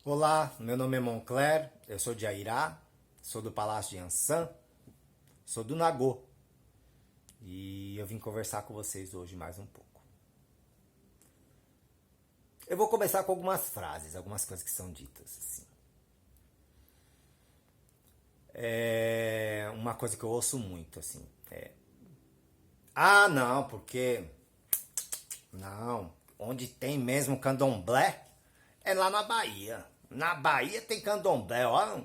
Olá, meu nome é Moncler, eu sou de Airá, sou do Palácio de Ansan, sou do Nagô e eu vim conversar com vocês hoje mais um pouco. Eu vou começar com algumas frases, algumas coisas que são ditas assim. Uma coisa que eu ouço muito assim não, porque não, onde tem mesmo candomblé é lá na Bahia. Na Bahia tem candomblé, ó,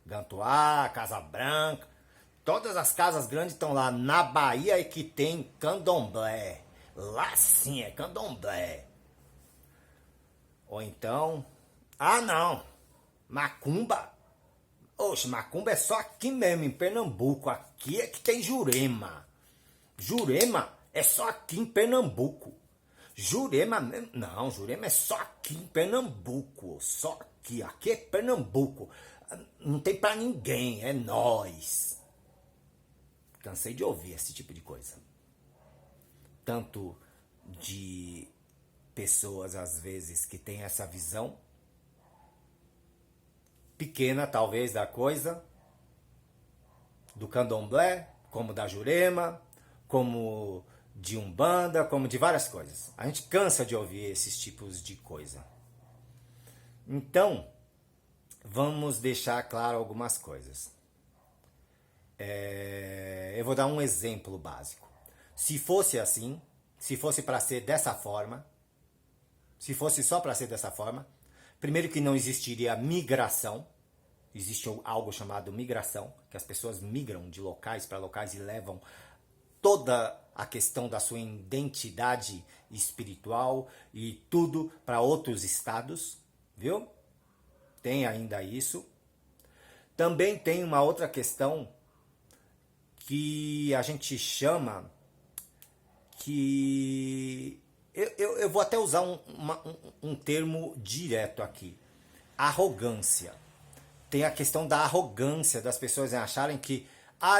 Gantuá, Casa Branca, todas as casas grandes estão lá. Na Bahia é que tem candomblé. Lá sim é candomblé. Ou então, não, macumba. Oxe, macumba é só aqui mesmo, em Pernambuco. Aqui é que tem Jurema. Jurema é só aqui em Pernambuco. Jurema, não, Jurema é só aqui em Pernambuco. Só aqui, aqui é Pernambuco. Não tem pra ninguém, é nós. Cansei de ouvir esse tipo de coisa. Tanto de pessoas, às vezes, que têm essa visão pequena, talvez, da coisa, do candomblé, como da Jurema, como de Umbanda, como de várias coisas. A gente cansa de ouvir esses tipos de coisa. Então, vamos deixar claro algumas coisas. Eu vou dar um exemplo básico. Se fosse assim, se fosse para ser dessa forma, se fosse só para ser dessa forma, primeiro que não existiria migração. Existe algo chamado migração, que as pessoas migram de locais para locais e levam toda a questão da sua identidade espiritual e tudo para outros estados, viu? Tem ainda isso. Também tem uma outra questão que a gente chama que... Eu vou até usar um termo direto aqui. Arrogância. Tem a questão da arrogância das pessoas em acharem que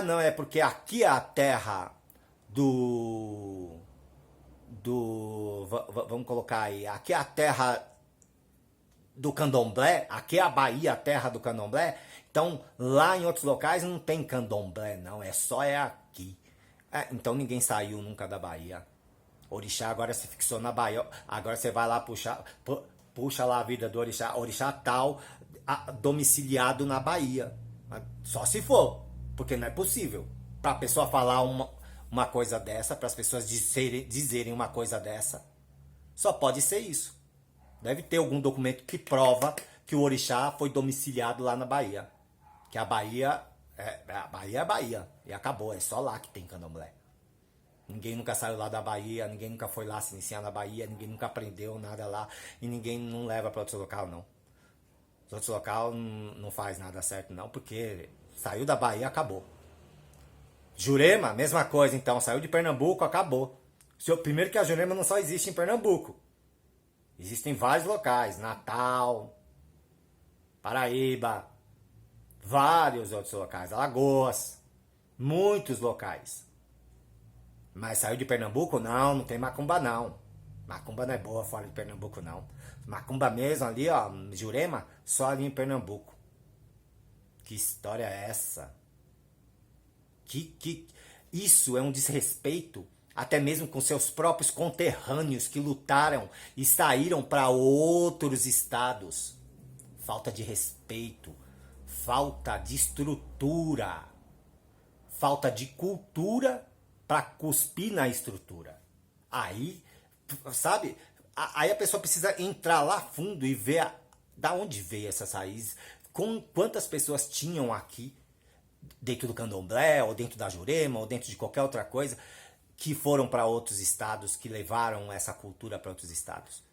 não, é porque aqui é a terra vamos colocar aí, aqui é a terra do candomblé, aqui é a Bahia, a terra do candomblé, então lá em outros locais não tem candomblé não, é aqui. Então ninguém saiu nunca da Bahia. Orixá agora se fixou na Bahia, agora você vai lá puxa lá a vida do orixá, orixá tal, domiciliado na Bahia. Só se for, porque não é possível. Para a pessoa falar uma coisa dessa, para as pessoas dizerem uma coisa dessa, só pode ser isso. Deve ter algum documento que prova que o orixá foi domiciliado lá na Bahia. Que a Bahia é Bahia. E acabou, é só lá que tem candomblé. Ninguém nunca saiu lá da Bahia, ninguém nunca foi lá se iniciar na Bahia, ninguém nunca aprendeu nada lá e ninguém não leva para outro local, não. Os outros locais não faz nada certo, não, porque saiu da Bahia, acabou. Jurema, mesma coisa, então, saiu de Pernambuco, acabou. Primeiro que a Jurema não só existe em Pernambuco. Existem vários locais, Natal, Paraíba, vários outros locais, Alagoas, muitos locais. Mas saiu de Pernambuco? Não, não tem macumba não. Macumba não é boa fora de Pernambuco não. Macumba mesmo ali, ó, Jurema, só ali em Pernambuco. Que história é essa? Isso é um desrespeito até mesmo com seus próprios conterrâneos que lutaram e saíram para outros estados. Falta de respeito, falta de estrutura, falta de cultura para cuspir na estrutura. Aí, sabe, aí a pessoa precisa entrar lá fundo e ver da onde veio essas raízes, quantas pessoas tinham aqui, dentro do candomblé, ou dentro da Jurema, ou dentro de qualquer outra coisa, que foram para outros estados, que levaram essa cultura para outros estados.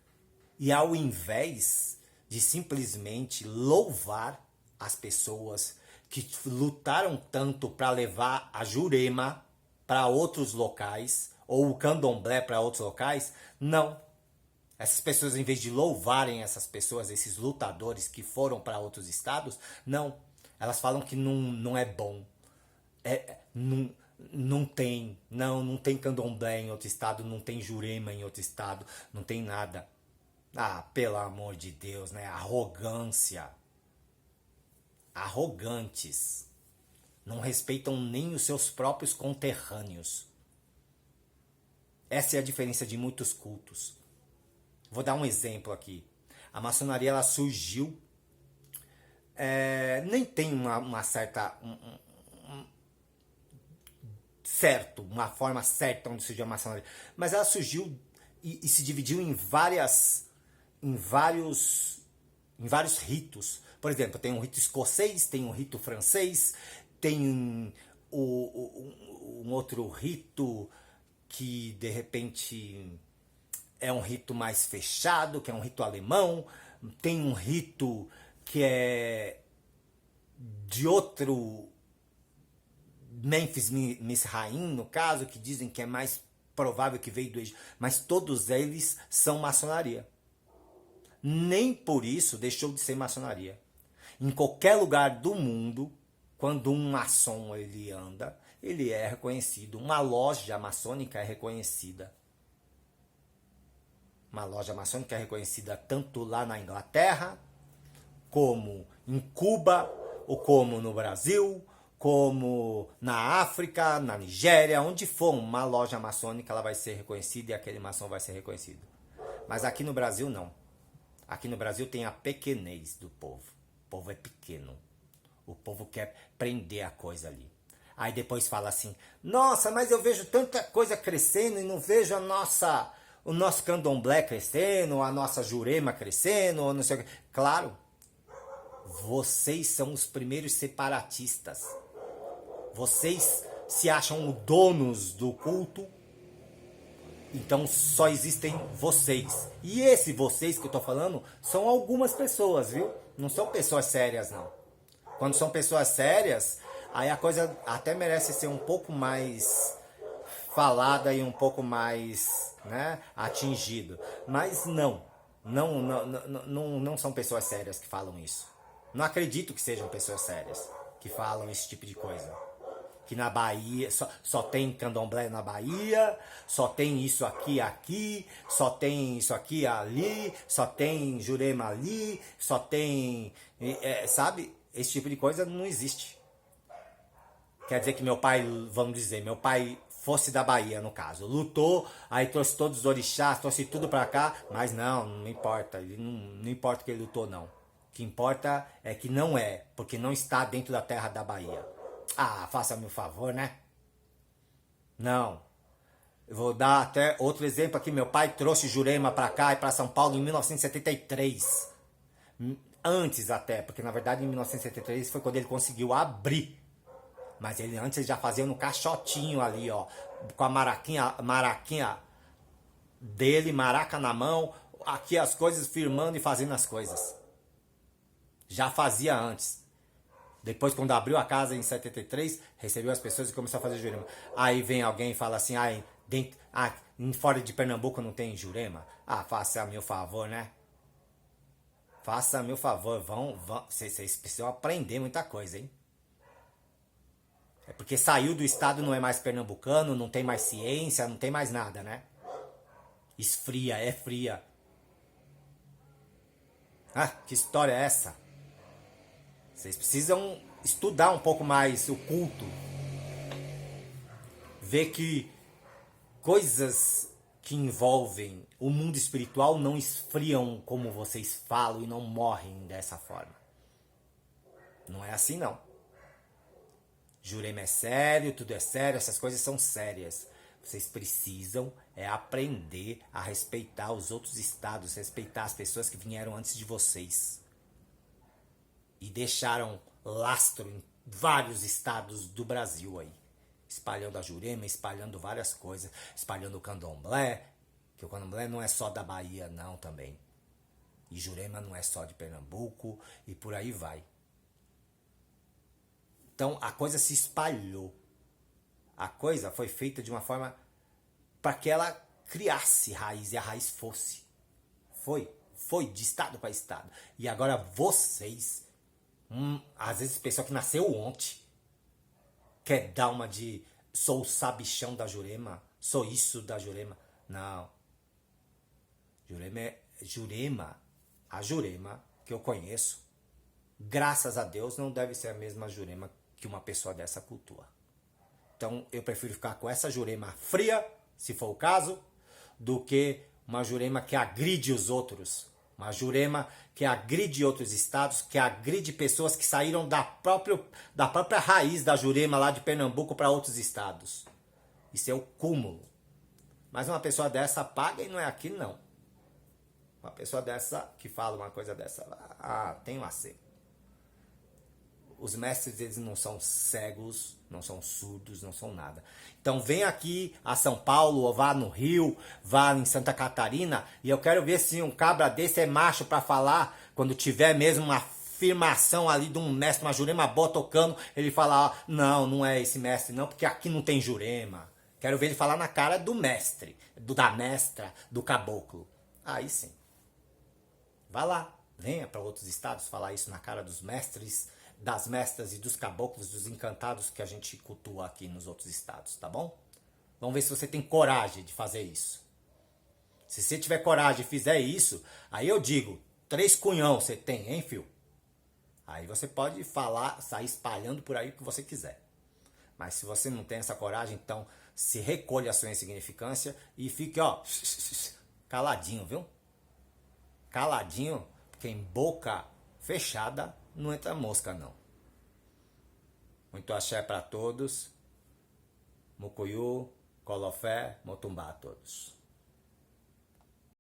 E ao invés de simplesmente louvar as pessoas que lutaram tanto para levar a Jurema para outros locais, ou o candomblé para outros locais, não. Essas pessoas, em vez de louvarem essas pessoas, esses lutadores que foram para outros estados, não. Elas falam que não é bom. Não tem candomblé em outro estado, não tem Jurema em outro estado, não tem nada. Ah, pelo amor de Deus, né? Arrogância. Arrogantes. Não respeitam nem os seus próprios conterrâneos. Essa é a diferença de muitos cultos. Vou dar um exemplo aqui. A maçonaria ela surgiu, nem tem uma certa, certo, uma forma certa onde surgiu a maçonaria, mas ela surgiu e se dividiu em vários ritos. Por exemplo, tem um rito escocês, tem um rito francês, tem um outro rito que de repente é um rito mais fechado, que é um rito alemão, tem um rito que é de outro Memphis Misraim, no caso, que dizem que é mais provável que veio do Egito, mas todos eles são maçonaria. Nem por isso deixou de ser maçonaria. Em qualquer lugar do mundo, quando um maçom ele anda, ele é reconhecido. Uma loja maçônica é reconhecida. Uma loja maçônica é reconhecida tanto lá na Inglaterra, como em Cuba, ou como no Brasil, como na África, na Nigéria, onde for uma loja maçônica, ela vai ser reconhecida e aquele maçom vai ser reconhecido. Mas aqui no Brasil não. Aqui no Brasil tem a pequenez do povo. O povo é pequeno. O povo quer prender a coisa ali. Aí depois fala assim, nossa, mas eu vejo tanta coisa crescendo e não vejo o nosso candomblé crescendo, a nossa jurema crescendo, ou não sei o que. Claro, vocês são os primeiros separatistas. Vocês se acham donos do culto, então só existem vocês. E esse vocês que eu tô falando são algumas pessoas, viu? Não são pessoas sérias, não. Quando são pessoas sérias, aí a coisa até merece ser um pouco mais falada e um pouco mais, né, atingido. Mas não são pessoas sérias que falam isso. Não acredito que sejam pessoas sérias que falam esse tipo de coisa. Que na Bahia, só tem candomblé na Bahia, só tem isso aqui, só tem isso aqui ali, só tem jurema ali, só tem, sabe? Esse tipo de coisa não existe. Quer dizer que meu pai, vamos dizer, meu pai fosse da Bahia, no caso, lutou, aí trouxe todos os orixás, trouxe tudo pra cá, mas não importa, ele não importa que ele lutou, não. O que importa é que não é, porque não está dentro da terra da Bahia. Ah, faça-me um favor, né? Não. Eu vou dar até outro exemplo aqui. Meu pai trouxe Jurema pra cá e pra São Paulo em 1973. Antes até, porque na verdade em 1973 foi quando ele conseguiu abrir. Mas ele antes já fazia no caixotinho ali, ó. Com a maraquinha dele, maraca na mão. Aqui as coisas, firmando e fazendo as coisas. Já fazia antes. Depois, quando abriu a casa em 73, recebeu as pessoas e começou a fazer Jurema. Aí vem alguém e fala assim, fora de Pernambuco não tem Jurema? Ah, faça meu favor, né? Faça meu favor, vocês precisam aprender muita coisa, hein? É porque saiu do estado, não é mais pernambucano, não tem mais ciência, não tem mais nada, né? Esfria, é fria. Ah, que história é essa? Vocês precisam estudar um pouco mais o culto. Ver que coisas que envolvem o mundo espiritual não esfriam como vocês falam e não morrem dessa forma. Não é assim, não. Jurema é sério, tudo é sério, essas coisas são sérias. Vocês precisam aprender a respeitar os outros estados, respeitar as pessoas que vieram antes de vocês. E deixaram lastro em vários estados do Brasil aí. Espalhando a Jurema, espalhando várias coisas, espalhando o candomblé, que o candomblé não é só da Bahia não também. E Jurema não é só de Pernambuco e por aí vai. Então a coisa se espalhou. A coisa foi feita de uma forma para que ela criasse raiz e a raiz fosse. Foi de estado para estado. E agora vocês... às vezes pessoa que nasceu ontem quer dar uma de sou o sabichão da Jurema, sou isso da Jurema. Não. Jurema Jurema, a Jurema que eu conheço, graças a Deus, não deve ser a mesma Jurema que uma pessoa dessa cultua. Então, eu prefiro ficar com essa Jurema fria, se for o caso, do que uma Jurema que agride os outros. Uma Jurema que agride outros estados, que agride pessoas que saíram da própria raiz da Jurema lá de Pernambuco para outros estados. Isso é o cúmulo. Mas uma pessoa dessa paga e não é aqui, não. Uma pessoa dessa que fala uma coisa dessa, tem um AC. Os mestres, eles não são cegos, não são surdos, não são nada. Então vem aqui a São Paulo, ou vá no Rio, vá em Santa Catarina, e eu quero ver se um cabra desse é macho para falar, quando tiver mesmo uma afirmação ali de um mestre, uma Jurema boa tocando, ele falar, não é esse mestre não, porque aqui não tem Jurema. Quero ver ele falar na cara do mestre, da mestra, do caboclo. Aí sim. Vá lá, venha para outros estados falar isso na cara dos mestres, das mestras e dos caboclos, dos encantados que a gente cultua aqui nos outros estados, tá bom? Vamos ver se você tem coragem de fazer isso. Se você tiver coragem e fizer isso, aí eu digo, 3 cunhão você tem, hein, filho? Aí você pode falar, sair espalhando por aí o que você quiser. Mas se você não tem essa coragem, então se recolha a sua insignificância e fique, ó, caladinho, viu? Caladinho, porque em boca fechada não entra mosca, não. Muito axé para todos. Mucuyu, Colofé, Motumbá a todos.